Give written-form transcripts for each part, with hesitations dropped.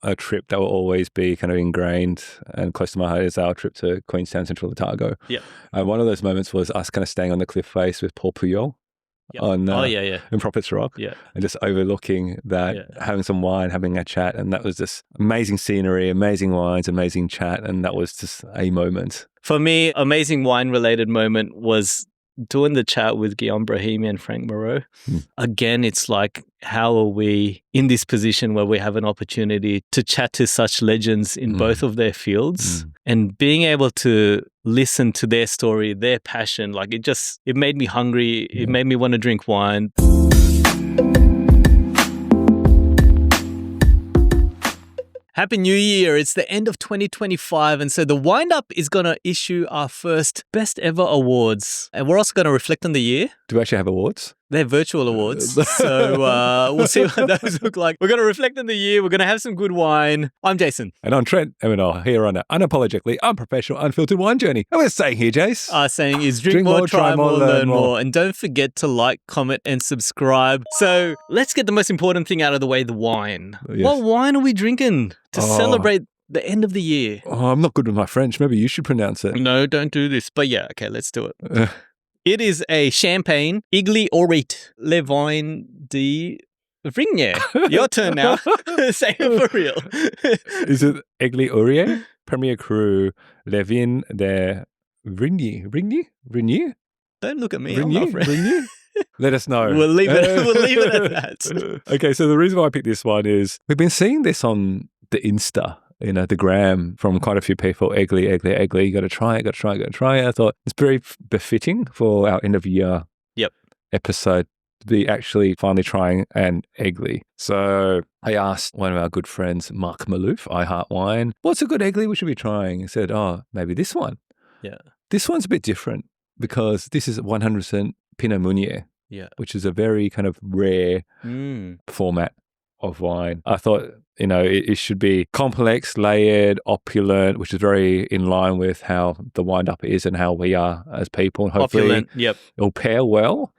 a trip that will always be kind of ingrained and close to my heart is our trip to Queenstown, Central Otago. Yep. One of those moments was us kind of staying on the cliff face with Paul Puyol Yep. on yeah. in Prophets Rock, Yeah. and just overlooking that, having some wine, having a chat, and that was just amazing scenery, amazing wines, amazing chat, and that was just a moment. For me, amazing wine-related moment was doing the chat with Guillaume Brahimi and Frank Moreau. Again, it's like, how are we in this position where we have an opportunity to chat to such legends in both of their fields, and being able to listen to their story, their passion, like it made me hungry. It made me want to drink wine. Happy New Year. It's the end of 2025. And so the Wind Up is going to issue our first Best Ever Awards. And we're also going to reflect on the year. Do we actually have awards? They're virtual awards. So we'll see what those look like. We're going to reflect on the year. We're going to have some good wine. I'm Jason. And I'm Trent. And we're here on an unapologetically unprofessional, unfiltered wine journey. And we're saying here, Jace. Our saying is drink more, try more, learn more. And don't forget to like, comment, and subscribe. So let's get the most important thing out of the way, the wine. Yes. What wine are we drinking to celebrate the end of the year? Oh, I'm not good with my French. Maybe you should pronounce it. No, don't do this. But yeah, okay, let's do it. It is a champagne, Igli Orit, Le Vin de Vigne. Your turn now. Say it for real. Is it Igli Orit, Premier Cru, Le Vin de Vigne? Don't look at me. I'm not French. Let us know. We'll leave it at that. Okay, so the reason why I picked this one is we've been seeing this on the Insta, the gram from quite a few people. Eggley. You got to try it. I thought it's very befitting for our end of year episode to be actually finally trying an Eggley. So I asked one of our good friends, Mark Malouf, I Heart Wine, what's a good Eggley we should be trying? He said, maybe this one. Yeah. This one's a bit different because this is 100% Pinot Meunier, which is a very kind of rare format of wine. I thought, it should be complex, layered, opulent, which is very in line with how the Wind Up is and how we are as people. And hopefully it'll pair well.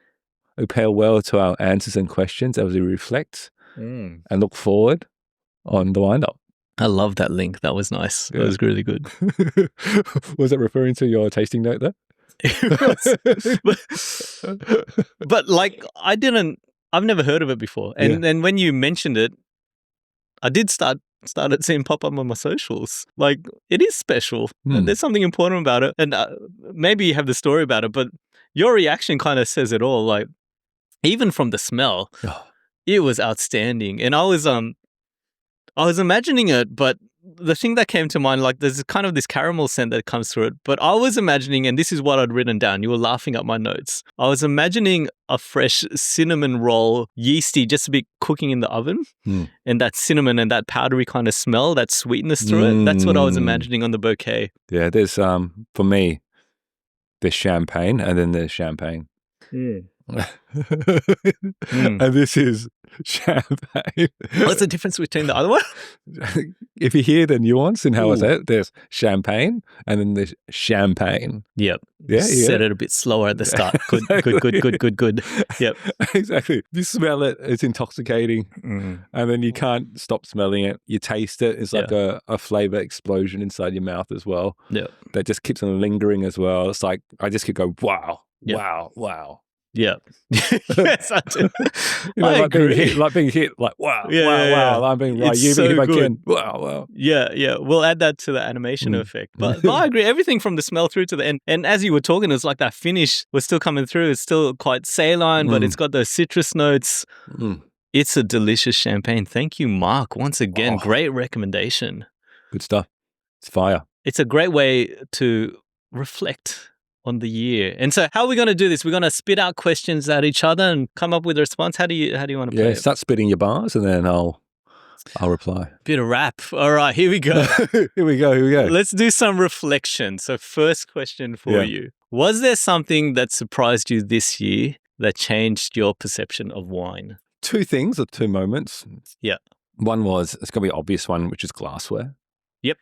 It'll pair well to our answers and questions as we reflect and look forward on the Wind Up. I love that link. That was nice. That was really good. Was it referring to your tasting note there? but like, I've never heard of it before. And when you mentioned it, I did started seeing pop up on my socials. Like, it is special. There's something important about it. And maybe you have the story about it, but your reaction kind of says it all. Like, even from the smell, it was outstanding. And I was imagining it, but the thing that came to mind, like, there's kind of this caramel scent that comes through it. But I was imagining, and this is what I'd written down. You were laughing at my notes. I was imagining a fresh cinnamon roll, yeasty, just a bit cooking in the oven. And that cinnamon and that powdery kind of smell, that sweetness through it. That's what I was imagining on the bouquet. Yeah, there's, for me, there's champagne and then there's champagne. And this is champagne. What's the difference between the other one? If you hear the nuance in how I say it, there's champagne and then there's champagne. Yep. Yeah. Said it a bit slower at the start. Good. Yep. Exactly. You smell it, it's intoxicating. And then you can't stop smelling it. You taste it. It's like a flavor explosion inside your mouth as well. Yeah. That just keeps on lingering as well. It's like, I just could go, wow. Yeah. Yes, I do. I agree. Being hit, like, wow. I'm being right. You being hit again. Wow. Yeah. We'll add that to the animation effect. But I agree. Everything from the smell through to the end. And as you were talking, it's like that finish was still coming through. It's still quite saline, but it's got those citrus notes. It's a delicious champagne. Thank you, Mark. Once again, great recommendation. Good stuff. It's fire. It's a great way to reflect on the year. And so how are we going to do this? We're going to spit out questions at each other and come up with a response. How do you want to play it? Start spitting your bars and then I'll reply. Bit of rap. All right, here we go. Here we go. Let's do some reflection. So first question for you. Was there something that surprised you this year that changed your perception of wine? Two things or two moments. Yeah. One was, it's going to be an obvious one, which is glassware. Yep.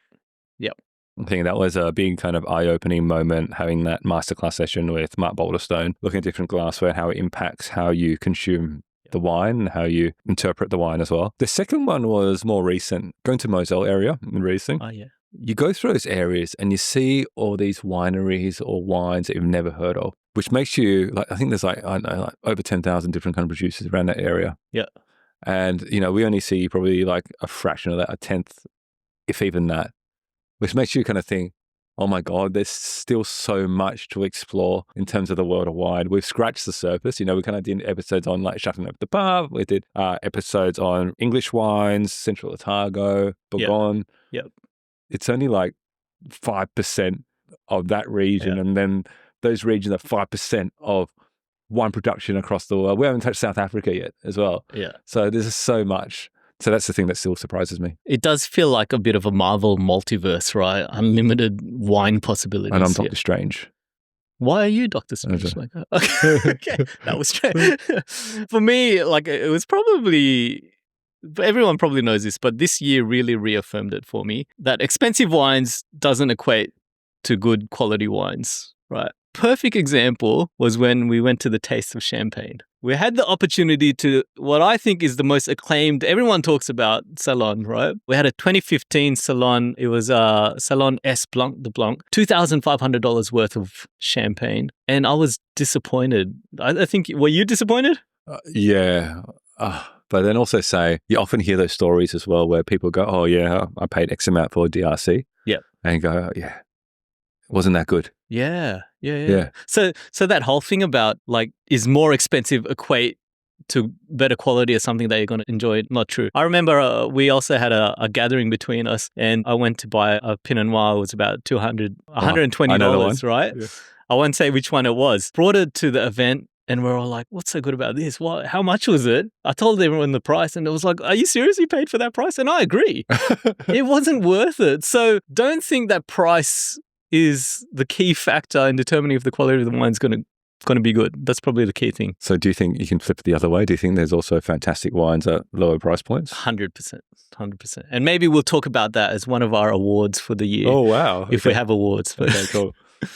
I think that was a big kind of eye-opening moment, having that masterclass session with Mark Boulderstone, looking at different glassware, how it impacts how you consume the wine and how you interpret the wine as well. The second one was more recent, going to Moselle area in Riesling. Oh, yeah. You go through those areas and you see all these wineries or wines that you've never heard of, which makes you like, I think there's like, I don't know, like over 10,000 different kind of producers around that area. Yeah. And, you know, we only see probably like a fraction of that, a tenth, if even that, which makes you kind of think, oh my God, there's still so much to explore in terms of the world of wine. We've scratched the surface. You know, we kind of did episodes on like Chateauneuf de Pave. We did episodes on English wines, Central Otago, Bourgogne. Yep. It's only like 5% of that region. And then those regions are 5% of wine production across the world. We haven't touched South Africa yet as well. Yeah. So there's so much. So that's the thing that still surprises me. It does feel like a bit of a Marvel multiverse, right? Unlimited wine possibilities. And I'm Doctor Strange. Why are you Doctor Strange? Like, okay, that was strange. For me, like it was probably... Everyone probably knows this, but this year really reaffirmed it for me that expensive wines doesn't equate to good quality wines, right? Perfect example was when we went to the Taste of Champagne. We had the opportunity to what I think is the most acclaimed, everyone talks about Salon, right? We had a 2015 Salon. It was Salon S Blanc de Blanc, $2,500 worth of champagne. And I was disappointed. I think, were you disappointed? Yeah. But then also say, you often hear those stories as well where people go, oh yeah, I paid X amount for a DRC. Yeah. And you go, oh, yeah, wasn't that good. Yeah. So that whole thing about like, is more expensive equate to better quality or something that you're going to enjoy? Not true. I remember we also had a gathering between us and I went to buy a Pinot Noir. It was about $120, right? Yeah. I won't say which one it was. Brought it to the event. And we're all like, what's so good about this? How much was it? I told everyone the price and it was like, are you serious? You paid for that price? And I agree. It wasn't worth it. So don't think that price is the key factor in determining if the quality of the wine is going to be good. That's probably the key thing. So do you think you can flip it the other way? Do you think there's also fantastic wines at lower price points? 100%. And maybe we'll talk about that as one of our awards for the year. Oh, wow. If we have awards. Okay, cool.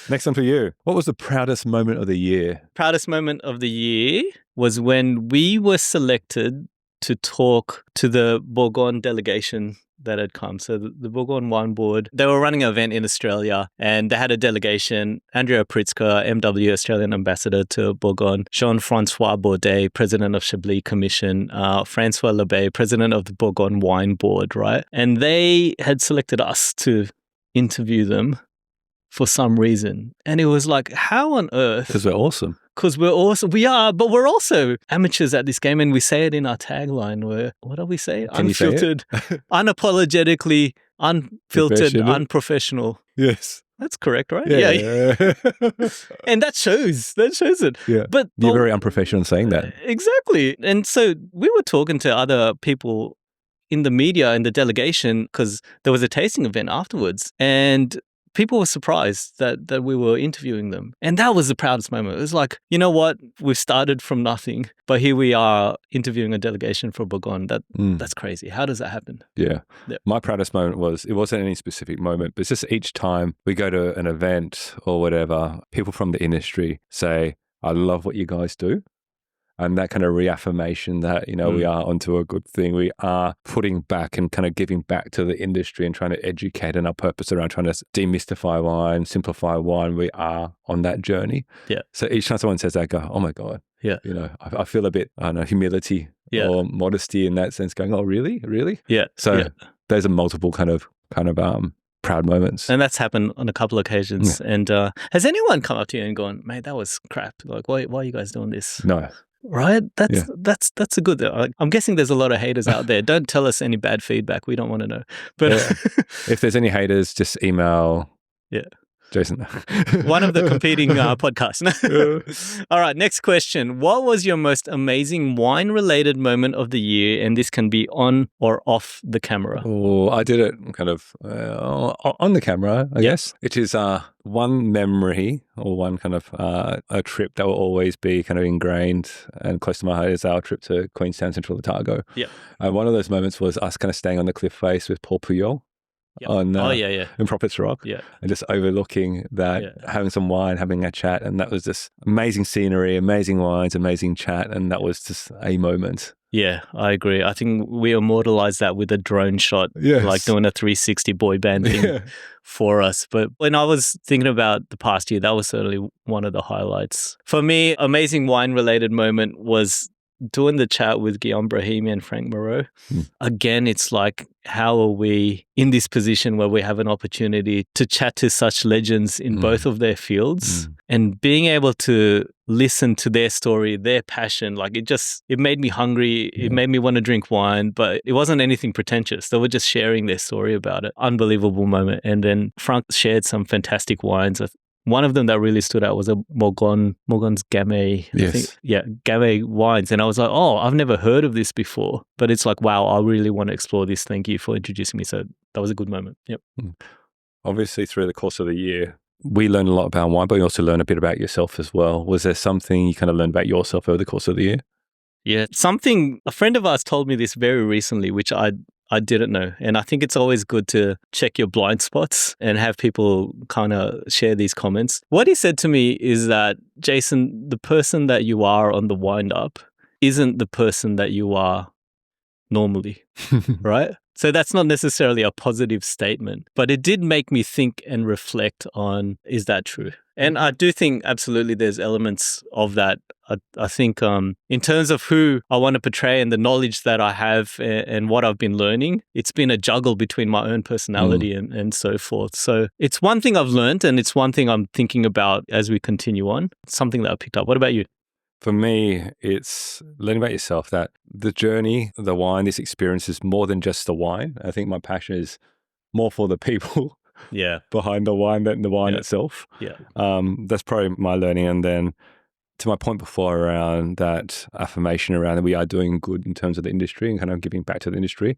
Next one for you. What was the proudest moment of the year? Proudest moment of the year was when we were selected to talk to the Bourgogne delegation that had come. So the Bourgogne Wine Board, they were running an event in Australia and they had a delegation, Andrea Pritzker, MW Australian Ambassador to Bourgogne, Jean-Francois Baudet, President of Chablis Commission, Francois Lebay, President of the Bourgogne Wine Board, right? And they had selected us to interview them for some reason. And it was like, how on earth? Because we're awesome. Because we're awesome. We are, but we're also amateurs at this game. And we say it in our tagline. What do we say? Can unfiltered, you say it? Unapologetically, unfiltered, unprofessional. Yes. That's correct, right? Yeah. And that shows it. Yeah. But you're very unprofessional in saying that. Exactly. And so we were talking to other people in the media, in the delegation, because there was a tasting event afterwards. And people were surprised that we were interviewing them. And that was the proudest moment. It was like, you know what? We've started from nothing, but here we are interviewing a delegation for Bourgogne. That's crazy. How does that happen? Yeah. My proudest moment it wasn't any specific moment, but it's just each time we go to an event or whatever, people from the industry say, I love what you guys do. And that kind of reaffirmation that, you know, we are onto a good thing. We are putting back and kind of giving back to the industry and trying to educate and our purpose around trying to demystify wine, simplify wine. We are on that journey. Yeah. So each time someone says that, I go, oh my God. Yeah. You know, I feel a bit, I don't know, humility or modesty in that sense going, oh, really? Really? Yeah. So those are multiple kind of proud moments. And that's happened on a couple of occasions. Yeah. And has anyone come up to you and gone, mate, that was crap. Like, why are you guys doing this? No. Right? That's a good thing. I'm guessing there's a lot of haters out there. Don't tell us any bad feedback. We don't want to know. But if there's any haters, just email Jason. One of the competing podcasts. All right, next question. What was your most amazing wine-related moment of the year? And this can be on or off the camera. Oh, I did it kind of on the camera, I guess. It is one memory or one kind of a trip that will always be kind of ingrained and close to my heart is our trip to Queenstown, Central Otago. Yeah. One of those moments was us kind of staying on the cliff face with Paul Puyol. on in Prophets Rock. Yeah. And just overlooking that, having some wine, having a chat. And that was just amazing scenery, amazing wines, amazing chat. And that was just a moment. Yeah, I agree. I think we immortalized that with a drone shot, like doing a 360 boy band thing for us. But when I was thinking about the past year, that was certainly one of the highlights. For me, amazing wine-related moment was doing the chat with Guillaume Brahimi and Frank Moreau. Again, it's like, how are we in this position where we have an opportunity to chat to such legends in both of their fields and being able to listen to their story, their passion, like it made me hungry. It made me want to drink wine, but it wasn't anything pretentious. They were just sharing their story about it. Unbelievable moment. And then Frank shared some fantastic wines. One of them that really stood out was a Morgon's Gamay. Gamay wines. And I was like, oh, I've never heard of this before. But it's like, wow, I really want to explore this. Thank you for introducing me. So that was a good moment. Yep. Obviously, through the course of the year, we learned a lot about wine, but you also learn a bit about yourself as well. Was there something you kind of learned about yourself over the course of the year? Yeah, a friend of ours told me this very recently, which I didn't know. And I think it's always good to check your blind spots and have people kind of share these comments. What he said to me is that, Jason, the person that you are on the wind up isn't the person that you are normally, right? So that's not necessarily a positive statement, but it did make me think and reflect on, is that true? And I do think absolutely there's elements of that. I think in terms of who I want to portray and the knowledge that I have and what I've been learning, it's been a juggle between my own personality and so forth. So it's one thing I've learned and it's one thing I'm thinking about as we continue on, something that I picked up. What about you? For me, it's learning about yourself, that the journey, the wine, this experience is more than just the wine. I think my passion is more for the people behind the wine than the wine itself. Yeah. That's probably my learning. And then to my point before around that affirmation around that we are doing good in terms of the industry and kind of giving back to the industry.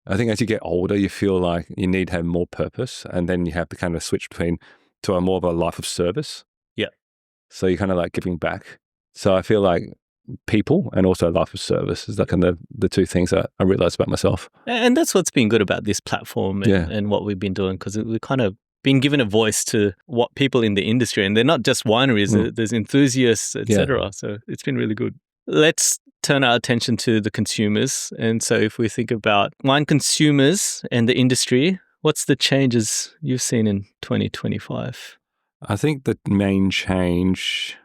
I think as you get older, you feel like you need to have more purpose, and then you have to kind of switch to a more of a life of service. Yeah. So you're kind of like giving back. So I feel like people and also life of service is like the two things that I realized about myself. And that's what's been good about this platform and what we've been doing, because we've kind of been given a voice to what people in the industry, and they're not just wineries, there's enthusiasts, etc. So it's been really good. Let's turn our attention to the consumers. And so if we think about wine consumers and the industry, what's the changes you've seen in 2025? I think the main change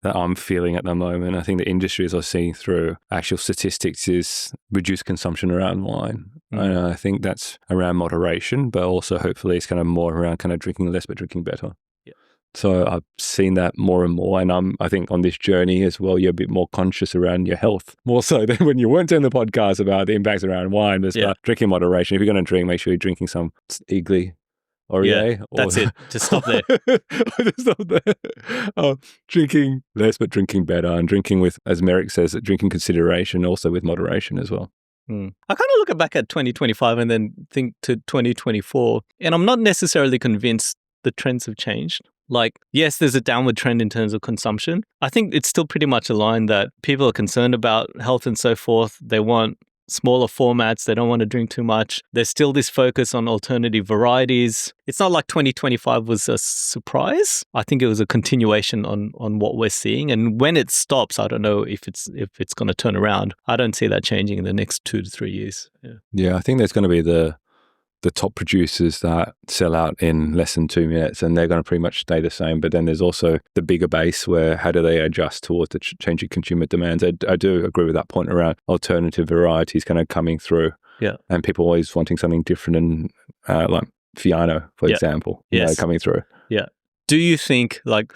that I'm feeling at the moment, I think the industry, as I've seen through actual statistics, is reduced consumption around wine. And I think that's around moderation, but also hopefully it's kind of more around kind of drinking less but drinking better. Yeah. So I've seen that more and more. And I think on this journey as well, you're a bit more conscious around your health, more so than when you weren't doing the podcast about the impacts around wine. But drinking moderation. If you're going to drink, make sure you're drinking some Eagly. That's it. Just stop there. Drinking less, but drinking better, and drinking with, as Merrick says, drinking consideration, also with moderation as well. I kind of look back at 2025 and then think to 2024, and I'm not necessarily convinced the trends have changed. Like, yes, there's a downward trend in terms of consumption. I think it's still pretty much aligned that people are concerned about health and so forth. They want smaller formats. They don't want to drink too much. There's still this focus on alternative varieties. It's not like 2025 was a surprise. I think it was a continuation on what we're seeing. And when it stops, I don't know if it's going to turn around. I don't see that changing in the next 2 to 3 years. Yeah, I think there's going to be the top producers that sell out in less than 2 minutes, and they're going to pretty much stay the same. But then there's also the bigger base where how do they adjust towards the changing consumer demands? I do agree with that point around alternative varieties kind of coming through. Yeah. And people always wanting something different, and like Fiano, for example, coming through. Yeah. Do you think, like,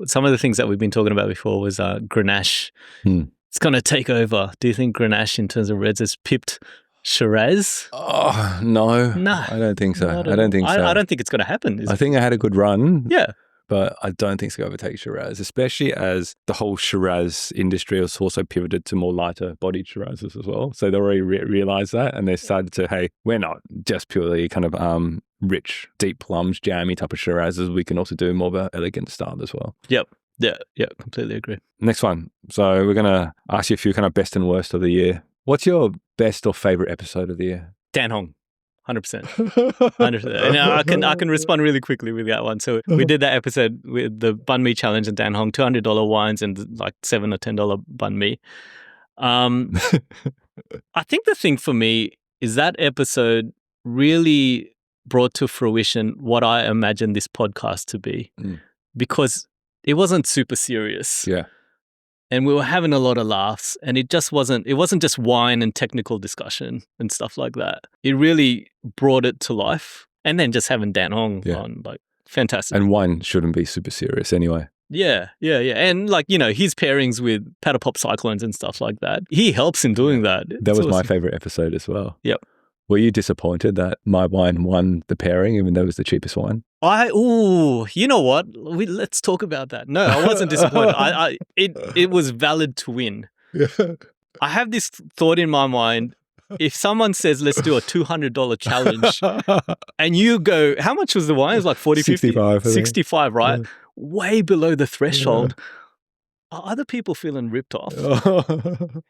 some of the things that we've been talking about before was Grenache. It's going to take over. Do you think Grenache in terms of reds has pipped Shiraz? Oh, no. I don't think so. I don't think so. I don't think it's going to happen. I think I had a good run. Yeah. But I don't think it's going to overtake Shiraz, especially as the whole Shiraz industry has also pivoted to more lighter bodied Shirazes as well. So they already realized that, and they started to, hey, we're not just purely kind of rich, deep plums, jammy type of Shirazes. We can also do more of an elegant style as well. Yep. Yeah, completely agree. Next one. So we're going to ask you a few kind of best and worst of the year. What's your best or favorite episode of the year? Dan Hong. 100%. 100%. And I can respond really quickly with that one. So we did that episode with the banh mi challenge in Dan Hong, $200 wines and like $7 or $10 banh mi. I think the thing for me is that episode really brought to fruition what I imagined this podcast to be, because it wasn't super serious. Yeah. And we were having a lot of laughs, and it wasn't just wine and technical discussion and stuff like that. It really brought it to life. And then just having Dan Hong on, like, fantastic. And wine shouldn't be super serious anyway. Yeah. And like, you know, his pairings with Paddle Pop Cyclones and stuff like that, he helps in doing that. That was my favorite episode as well. Yep. Were you disappointed that my wine won the pairing, even though it was the cheapest wine? You know what? Let's talk about that. No, I wasn't disappointed. It was valid to win. Yeah. I have this thought in my mind. If someone says, let's do a $200 challenge, and you go, how much was the wine? It was like 40, 65, 50? 65, right? Yeah. Way below the threshold. Yeah. Are other people feeling ripped off?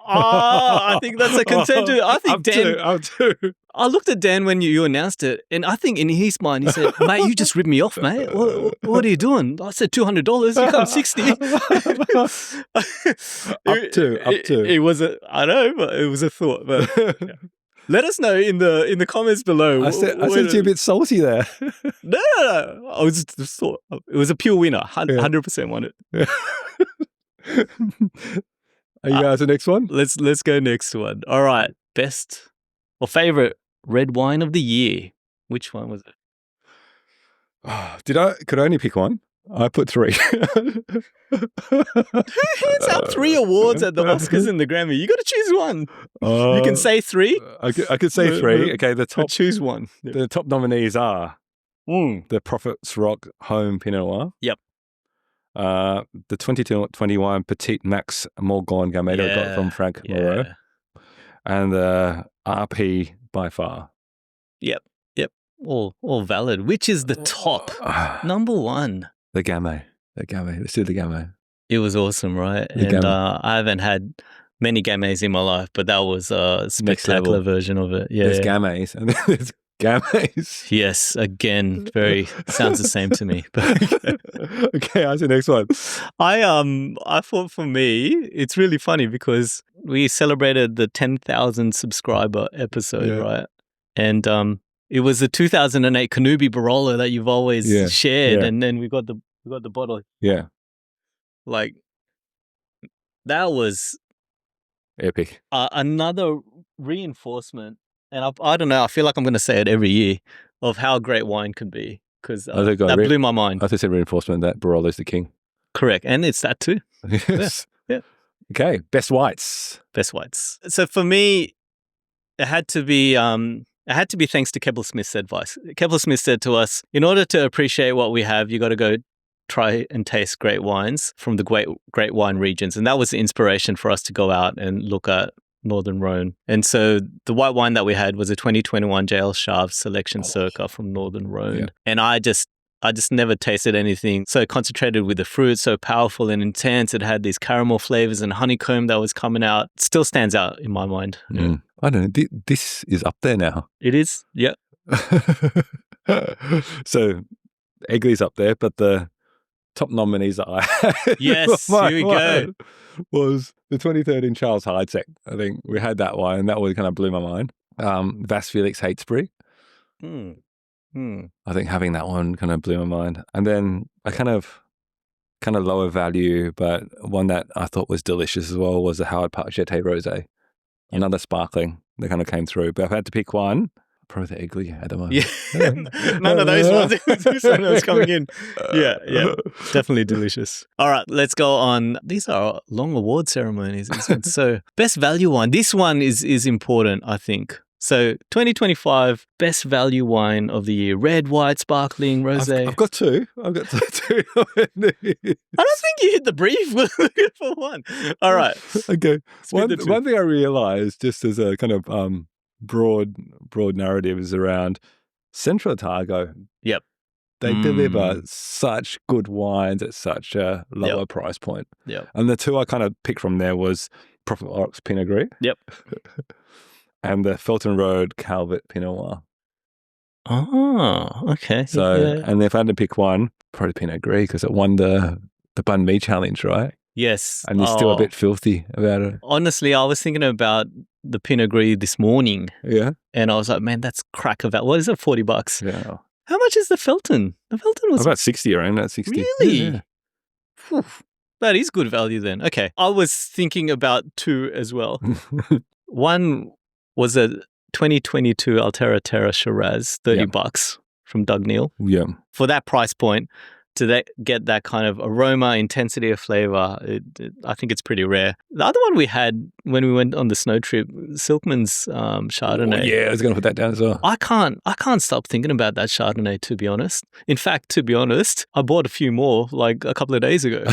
I think that's a consensus. I think Dan. I'm too. I looked at Dan when you announced it, and I think in his mind he said, "Mate, you just ripped me off, mate. What are you doing?" I said $200. You come 60. Up to. It was a. I know, but it was a thought. But yeah. Let us know in the comments below. I said you're a bit salty there. No. I was just thought it was a pure winner. 100% won it. Yeah. Are you guys the next one? Let's go next one. All right. Best or favorite red wine of the year. Which one was it? Could I only pick one? I put 3. Who hands out 3 awards at the Oscars and the Grammy? You got to choose one. You can say 3. I could say 3. Okay, choose one. The top nominees are the Prophet's Rock Home Pinot Noir. Yep. The 2021 Petite Max Morgon Gamay that I got from Frank Moreau. And the RP by far. Yep. All valid. Which is the top? Number 1. The Gamay. Let's do the Gamay. It was awesome, right? I haven't had many Gamays in my life, but that was a spectacular version of it. Yeah. There's Gamays and there's Gamays. Yes, again, sounds the same to me. Okay, how's the next one? I thought for me, it's really funny because we celebrated the 10,000 subscriber episode, right? And it was the 2008 Kanubi Barolo that you've always shared, and then we got the bottle. Yeah, like that was epic. Another reinforcement. And I don't know, I feel like I'm going to say it every year, of how great wine can be, because that blew my mind. I think it's reinforcement that Barolo's the king. Correct. And it's that too. Yes. Yeah. Okay, best whites. So for me, it had to be thanks to Kebble Smith's advice. Kebble Smith said to us, in order to appreciate what we have, you got to go try and taste great wines from the great wine regions. And that was the inspiration for us to go out and look at Northern Rhone. And so the white wine that we had was a 2021 JL Sharp Selection Circa from Northern Rhone. Yeah. And I just never tasted anything so concentrated with the fruit, so powerful and intense. It had these caramel flavors and honeycomb that was coming out. It still stands out in my mind. Yeah. I don't know. This is up there now. It is? Yep. So Eggly's up there, but the top nominees that I had. Yes, here we go. Was the 2013 Charles Heidsieck. I think we had that one, and that one kind of blew my mind. Vas Felix Hatesbury. I think having that one kind of blew my mind. And then a kind of lower value, but one that I thought was delicious as well was the Howard Park Jeté Rosé. Another sparkling that kind of came through. But if I had to pick one, probably the Eggly at the moment. Yeah. None of those ones. It was coming in. Yeah. Definitely delicious. All right, let's go on. These are long award ceremonies. So best value wine. This one is important, I think. So 2025 best value wine of the year: red, white, sparkling, rosé. I've got two. I don't think you hit the brief for one. All right. Okay. One thing I realized, just as a kind of broad narrative, is around Central Otago. Yep. They deliver such good wines at such a lower price point. Yep. And the two I kind of picked from there was Prophet Oryx Pinot Gris. Yep. And the Felton Road Calvert Pinot Noir. Oh, okay. So, and if I had to pick one, probably Pinot Gris because it won the Bun Me challenge, right? Yes. And you're still a bit filthy about it. Honestly, I was thinking about the Pinot Gris this morning. Yeah. And I was like, man, that's crack of it. What is it, $40? Yeah. How much is the Felton? The Felton was about 60, around that 60. Really? Yeah. That is good value then. Okay. I was thinking about two as well. One was a 2022 Altera Terra Shiraz, $30 from Doug Neal. Yeah. For that price point, to get that kind of aroma, intensity of flavor, I think it's pretty rare. The other one we had when we went on the snow trip, Silkman's Chardonnay. Oh, yeah, I was going to put that down as well. I can't stop thinking about that Chardonnay, to be honest. In fact, to be honest, I bought a few more like a couple of days ago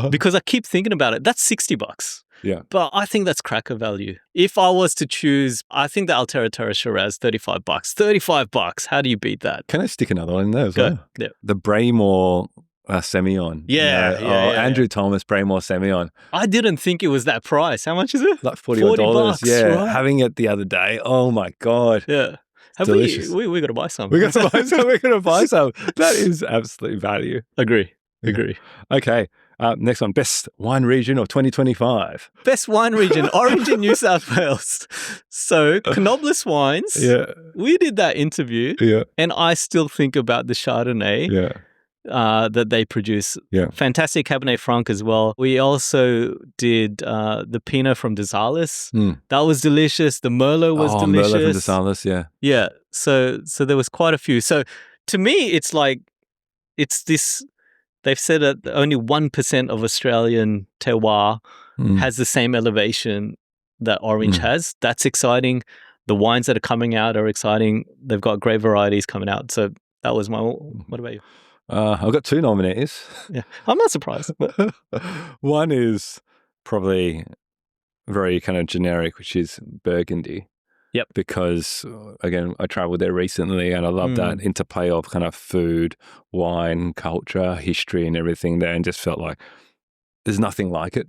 because I keep thinking about it. That's $60. Yeah. But I think that's cracker value. If I was to choose, I think the Altera Terra Shiraz, $35. $35. How do you beat that? Can I stick another one in there as well? Yeah. The Braymore Semillon. Yeah, Andrew Thomas Braymore Semillon. I didn't think it was that price. How much is it? Like $40. Yeah. Right? Having it the other day. Oh my God. Yeah. Delicious. We got to buy some. We got to buy some. We're going to buy some. That is absolute value. Agree. Okay. Next one, best wine region of 2025. Best wine region, Origin, New South Wales. So, Knobless Wines. Yeah. We did that interview. Yeah. And I still think about the Chardonnay. Yeah. That they produce. Yeah. Fantastic Cabernet Franc as well. We also did the Pinot from Desalis. That was delicious. The Merlot was delicious. Merlot from Desalis, yeah. Yeah. So there was quite a few. So to me, it's like, it's this, they've said that only 1% of Australian terroir has the same elevation that Orange has. That's exciting. The wines that are coming out are exciting. They've got great varieties coming out. So that was what about you? I've got two nominees. Yeah, I'm not surprised. But one is probably very kind of generic, which is Burgundy. Yep. Because, again, I traveled there recently and I love that interplay of kind of food, wine, culture, history and everything there, and just felt like there's nothing like it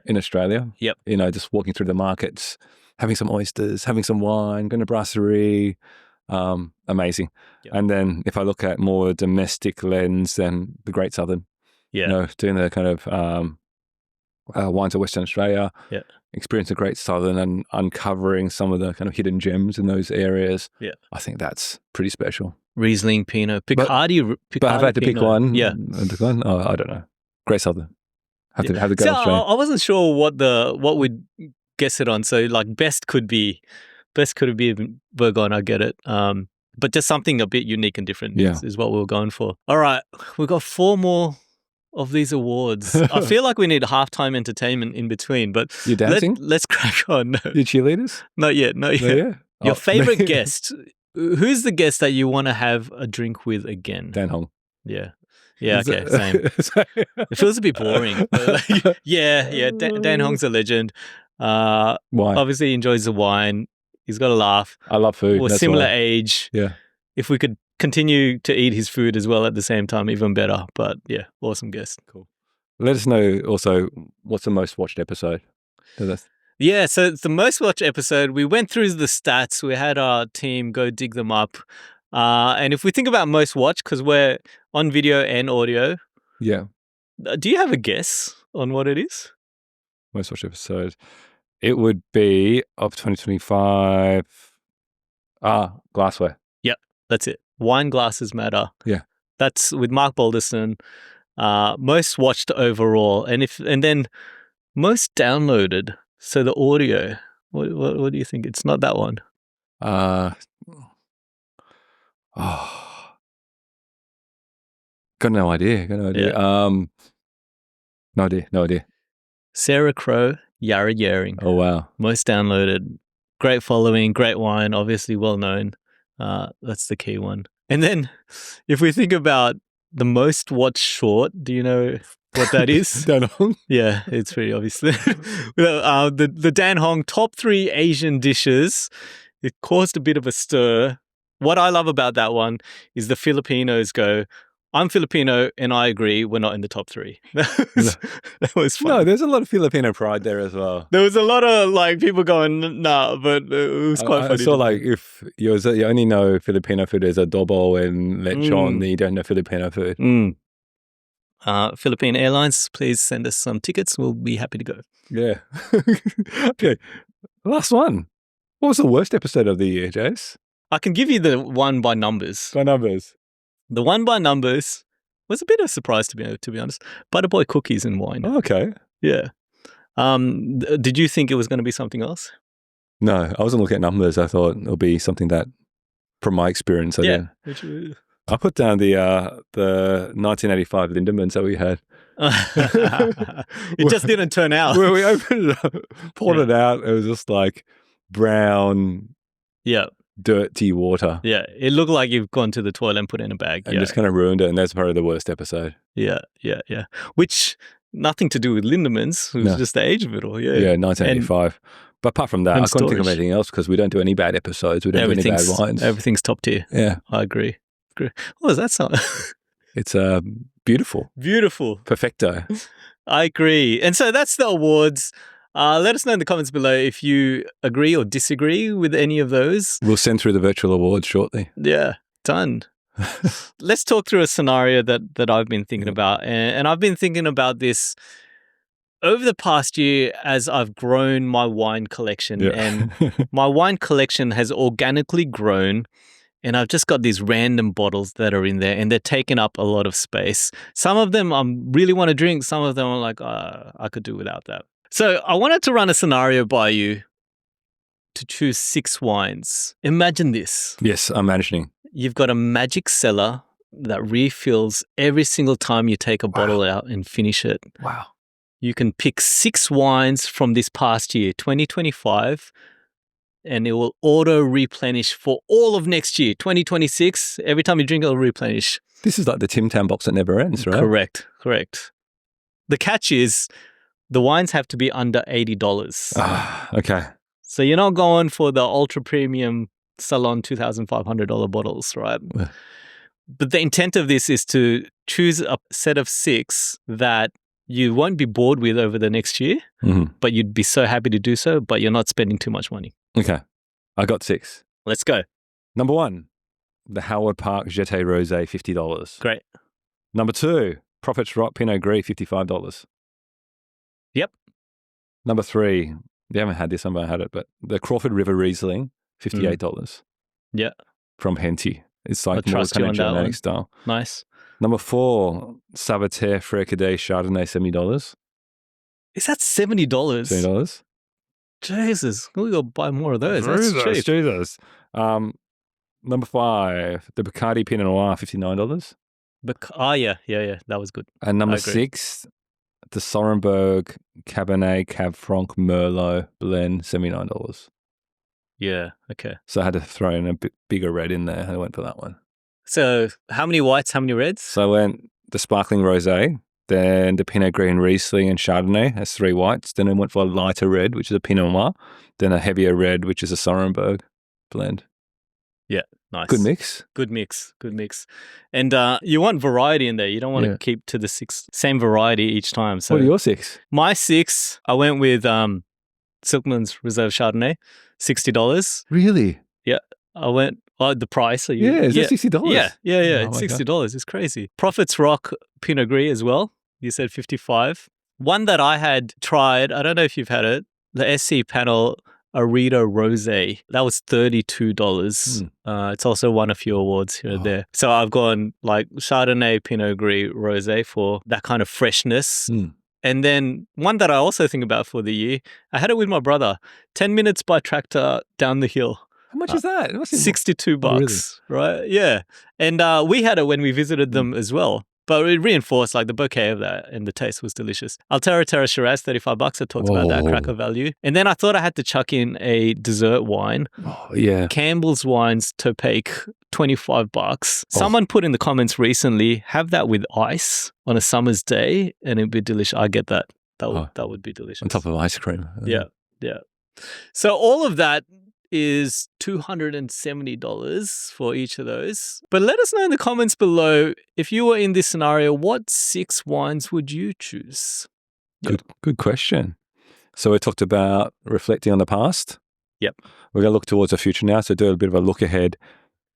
in Australia. Yep. You know, just walking through the markets, having some oysters, having some wine, going to brasserie. Amazing. Yep. And then if I look at more domestic lens, then the Great Southern, you know, doing the kind of wines of Western Australia, experience the Great Southern and uncovering some of the kind of hidden gems in those areas. Yeah, I think that's pretty special. Riesling, Pinot, Picardy. But I've had to pick one. Yeah. Oh, I don't know. Great Southern. Have to go Australian. I wasn't sure what we'd guess it on. So like best could be Burgoyne, I get it. But just something a bit unique and different is what we were going for. All right, we've got 4 more of these awards. I feel like we need halftime entertainment in between, but you're dancing? Let's crack on. No. Your cheerleaders? Not yet. Yeah. Your favorite guest. Who's the guest that you want to have a drink with again? Dan Hong. Yeah. Yeah, okay, same. It feels a bit boring. But Dan Hong's a legend. Why? Obviously, he enjoys the wine. He's got a laugh. I love food. We're similar age. Yeah. If we could continue to eat his food as well at the same time, even better. But yeah, awesome guest. Cool. Let us know also what's the most watched episode. Yeah, so it's the most watched episode. We went through the stats. We had our team go dig them up. And if we think about most watched, because we're on video and audio. Yeah. Do you have a guess on what it is? Most watched episode. It would be of 2025. Glassware. Yep, that's it. Wine glasses matter. Yeah. That's with Mark Balderson. Most watched overall. And then most downloaded. So the audio. What do you think? It's not that one. Got no idea. Yeah. No idea. Sarah Crowe, Yarra Yaring. Oh, wow. Most downloaded. Great following, great wine, obviously well known. That's the key one. And then if we think about the most watched short, do you know what that is? Dan Hong? Yeah, it's pretty obvious. The Dan Hong top 3 Asian dishes. It caused a bit of a stir. What I love about that one is the Filipinos go, I'm Filipino and I agree we're not in the top 3. That was fun. No, there's a lot of Filipino pride there as well. There was a lot of like people going, nah, but it was quite funny. I saw like if you only know Filipino food as adobo and lechon, then you don't know Filipino food. Philippine Airlines, please send us some tickets. We'll be happy to go. Yeah. Okay. Last one. What was the worst episode of the year, Jace? I can give you the one by numbers. By numbers. The one by numbers was a bit of a surprise to be honest. Butterboy cookies and wine. Oh, okay. Yeah. Did you think it was going to be something else? No, I wasn't looking at numbers. I thought it'll be something that, from my experience, I did. I put down the 1985 Lindemans that we had. It just didn't turn out. Where we opened it up, poured it out, it was just like brown, dirty water. Yeah, it looked like you've gone to the toilet and put it in a bag. And just kind of ruined it, and that's probably the worst episode. Yeah. Which, nothing to do with Lindemans, it was just the age of it all. Yeah, 1985. But apart from that, I couldn't think of anything else because we don't do any bad episodes. We don't do any bad wines. Everything's top tier. Yeah. I agree. What does that sound? It's beautiful. Beautiful. Perfecto. I agree. And so that's the awards. Let us know in the comments below if you agree or disagree with any of those. We'll send through the virtual awards shortly. Yeah, done. Let's talk through a scenario that I've been thinking about. And I've been thinking about this over the past year as I've grown my wine collection. And my wine collection has organically grown. And I've just got these random bottles that are in there and they're taking up a lot of space. Some of them I really want to drink. Some of them I'm like, I could do without that. So I wanted to run a scenario by you to choose 6 wines. Imagine this. Yes, I'm imagining. You've got a magic cellar that refills every single time you take a bottle out and finish it. Wow. You can pick 6 wines from this past year, 2025, and it will auto-replenish for all of next year, 2026. Every time you drink, it'll replenish. This is like the Tim Tam box that never ends, right? Correct. The catch is the wines have to be under $80. Okay. So you're not going for the ultra-premium Salon $2,500 bottles, right? But the intent of this is to choose a set of 6 that you won't be bored with over the next year, but you'd be so happy to do so, but you're not spending too much money. Okay. I got 6. Let's go. Number 1, the Howard Park Jeté Rosé, $50. Great. Number 2, Prophet's Rock Pinot Gris, $55. Yep. Number 3, you haven't had this, I haven't had it, but the Crawford River Riesling, $58. Yeah. From Henty. It's like I'll more trust you kind on of that Germanic style. Nice. Number 4, Sabater Frère Cadet Chardonnay, $70. Is that $70? $70. Jesus, we got to buy more of those. That's cheap. Jesus. Number 5, the Bacardi Pinot Noir, $59. Yeah, that was good. And number 6, the Sorenberg Cabernet Cab Franc Merlot blend, $79. Yeah, okay. So I had to throw in a bit bigger red in there. I went for that one. So how many whites, how many reds? So I went the sparkling rosé, then the Pinot Gris and Riesling and Chardonnay, that's 3 whites. Then I went for a lighter red, which is a Pinot Noir. Then a heavier red, which is a Sorenberg blend. Yeah, nice. Good mix. Good mix. And you want variety in there. You don't want to keep to the same variety each time. So what are your 6? My 6, I went with Silkman's Reserve Chardonnay, $60. Really? Yeah. I went, the price. Is that $60? Yeah. Oh, It's $60. It's crazy. Prophet's Rock Pinot Gris as well. You said 55. One that I had tried, I don't know if you've had it, the SC Panel Arita Rosé. That was $32. It's also won a few awards here and there. So I've gone like Chardonnay, Pinot Gris, Rosé for that kind of freshness. And then one that I also think about for the year, I had it with my brother. 10 minutes by tractor down the hill. How much is that? $62, right? Yeah. And we had it when we visited them as well. But it reinforced like the bouquet of that and the taste was delicious. Altera Terra Shiraz, $35. I talked about that cracker value. And then I thought I had to chuck in a dessert wine. Oh, yeah. Campbell's Wines Topake, $25. Someone put in the comments recently, have that with ice on a summer's day and it'd be delicious. I get that. That would be delicious. On top of ice cream. Yeah. So all of that is $270 for each of those. But let us know in the comments below, if you were in this scenario, what 6 wines would you choose? Good question. So we talked about reflecting on the past. Yep. We're going to look towards the future now, so do a bit of a look ahead.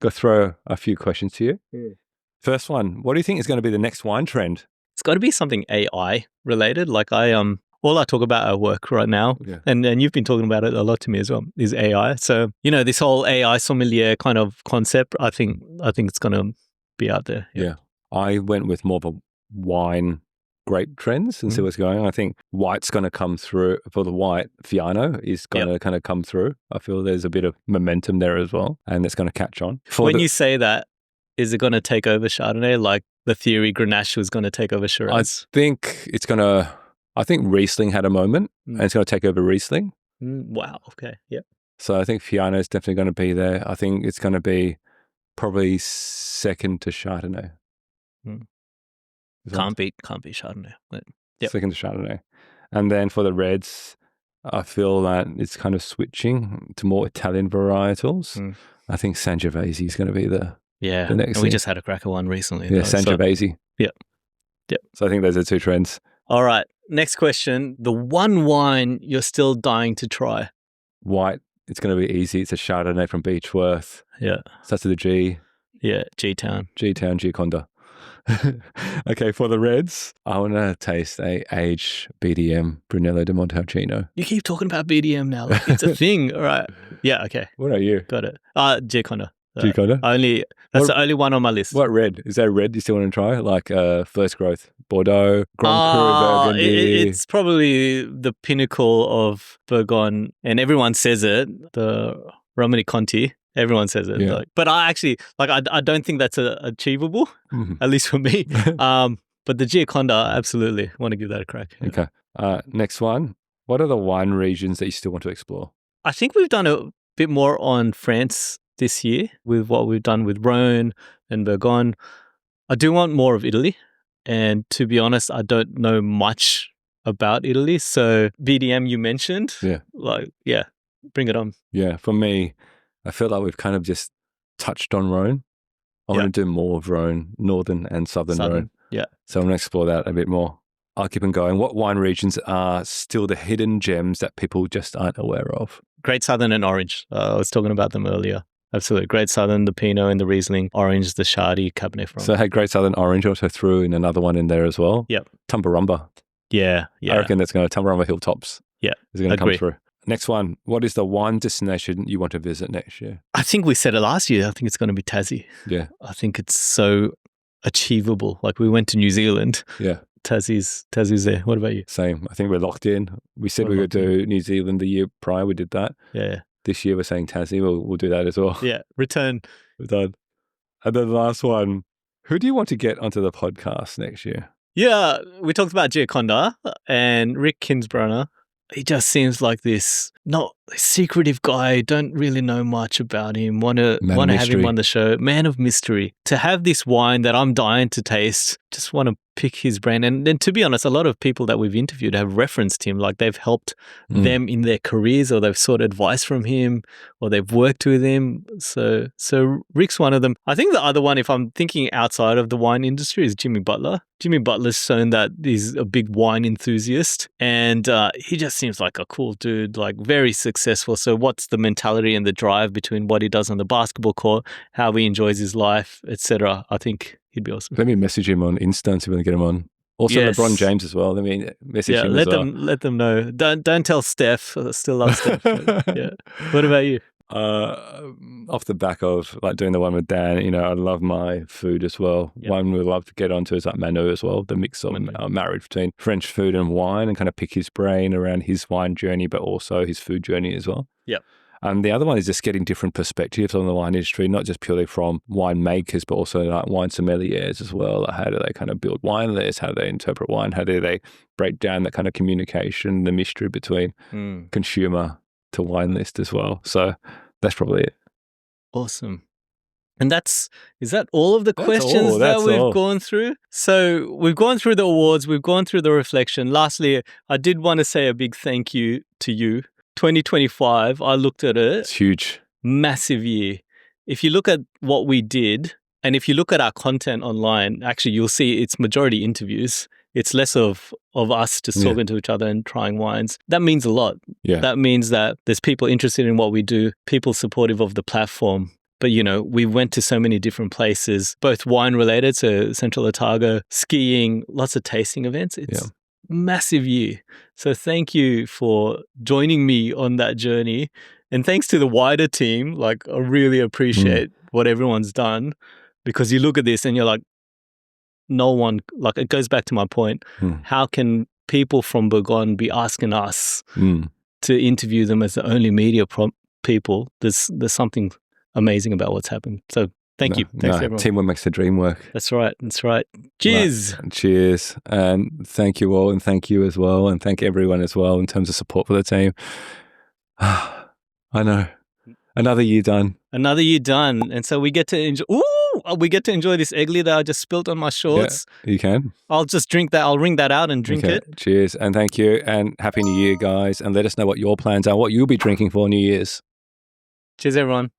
Go throw a few questions to you. First one, what do you think is going to be the next wine trend? It's got to be something AI related. Like all I talk about at work right now, and you've been talking about it a lot to me as well, is AI. So, this whole AI sommelier kind of concept, I think it's going to be out there. Yeah. I went with more of a wine grape trends and see what's going on. I think white's going to come through for the white. Fiano is going to kind of come through. I feel there's a bit of momentum there as well, and it's going to catch on. When you say that, is it going to take over Chardonnay? Like the theory Grenache was going to take over Shiraz? I think Riesling had a moment, and it's going to take over Riesling. Wow. Okay. Yep. So I think Fiano is definitely going to be there. I think it's going to be probably second to Chardonnay. Can't beat Chardonnay. Second to Chardonnay. And then for the reds, I feel that it's kind of switching to more Italian varietals. I think Sangiovese is going to be the next thing. We just had a cracker one recently. Yeah, Sangiovese. Yep. So I think those are 2 trends. All right. Next question. The one wine you're still dying to try. White. It's going to be easy. It's a Chardonnay from Beechworth. Yeah. Starts with a G. Yeah, G-Town. G-Town, Gioconda. Okay, for the reds, I want to taste a aged BDM, Brunello di Montalcino. You keep talking about BDM now. Like it's a thing. All right. Yeah, okay. What are you? Got it. Gioconda. Gioconda? That's the only one on my list. What red? Is there a red you still want to try? Like first growth, Bordeaux, Grand Cru, Burgundy? It's probably the pinnacle of Bourgogne, and everyone says it, the Romani Conti. Everyone says it. Yeah. But I actually, I don't think that's achievable, at least for me. But the Gioconda, absolutely want to give that a crack. Yeah. Okay. Next one. What are the wine regions that you still want to explore? I think we've done a bit more on France this year with what we've done with Rhône and Bourgogne. I do want more of Italy. And to be honest, I don't know much about Italy. So BDM you mentioned. Yeah. Bring it on. Yeah. For me, I feel like we've kind of just touched on Rhône. I want to do more of Rhône, northern and southern Rhône. Yeah. So I'm going to explore that a bit more. I'll keep on going. What wine regions are still the hidden gems that people just aren't aware of? Great Southern and Orange. I was talking about them earlier. Absolutely. Great Southern, the Pinot and the Riesling, Orange, the Chardy, Cabernet Franc. So I had Great Southern Orange, also threw in another one in there as well. Yep. Tumbarumba. Yeah. I reckon that's going to Tumbarumba Hilltops. Yeah. Is going to come through. Next one. What is the one destination you want to visit next year? I think we said it last year. I think it's going to be Tassie. Yeah. I think it's so achievable. Like we went to New Zealand. Yeah. Tassie's there. What about you? Same. I think we're locked in. We said we would do New Zealand the year prior. We did that. Yeah. This year we're saying Tassie. We'll do that as well. Yeah. Return. We're done. And then the last one. Who do you want to get onto the podcast next year? Yeah. We talked about Gioconda and Rick Kinsbrunner. He just seems like this not a secretive guy. Don't really know much about him. Want to have him on the show. Man of mystery. To have this wine that I'm dying to taste. Just want to pick his brain. And to be honest, a lot of people that we've interviewed have referenced him. Like they've helped them in their careers, or they've sought advice from him, or they've worked with him. So Rick's one of them. I think the other one, if I'm thinking outside of the wine industry, is Jimmy Butler. Jimmy Butler's shown that he's a big wine enthusiast, and he just seems like a cool dude, like very successful. So what's the mentality and the drive between what he does on the basketball court, how he enjoys his life, etc. I think he'd be awesome. Let me message him on Insta and see if we can get him on. Also, LeBron James as well. Let me message him as well. Let them know. Don't tell Steph. I still love Steph. Yeah. What about you? Off the back of like doing the one with Dan, I love my food as well. Yep. One we love to get onto is like Manu as well, the mix of marriage between French food and wine, and kind of pick his brain around his wine journey, but also his food journey as well. Yeah. And the other one is just getting different perspectives on the wine industry, not just purely from winemakers, but also like wine sommeliers as well. Like how do they kind of build wine lists? How do they interpret wine? How do they break down that kind of communication, the mystery between consumer to wine list as well? So that's probably it. Awesome. And is that all of the questions that we've gone through? So we've gone through the awards, we've gone through the reflection. Lastly, I did want to say a big thank you to you 2025, I looked at it. It's huge. Massive year. If you look at what we did, and if you look at our content online, actually, you'll see it's majority interviews. It's less of us just talking to each other and trying wines. That means a lot. Yeah. That means that there's people interested in what we do, people supportive of the platform. But, you know, we went to so many different places, both wine related, so Central Otago, skiing, lots of tasting events. It's massive year. So thank you for joining me on that journey. And thanks to the wider team. Like, I really appreciate what everyone's done, because you look at this and you're like, no one, like, it goes back to my point. How can people from Burgon be asking us to interview them as the only media people? There's something amazing about what's happened. So thank you. Thanks everyone. Teamwork makes the dream work. That's right. That's right. Cheers. Right. Cheers. And thank you all, and thank you as well, and thank everyone as well in terms of support for the team. I know. Another year done. Another year done. And so we get to enjoy this eggley that I just spilled on my shorts. Yeah, you can. I'll just drink that. I'll wring that out and drink it. Cheers. And thank you. And Happy New Year, guys. And let us know what your plans are, what you'll be drinking for New Year's. Cheers, everyone.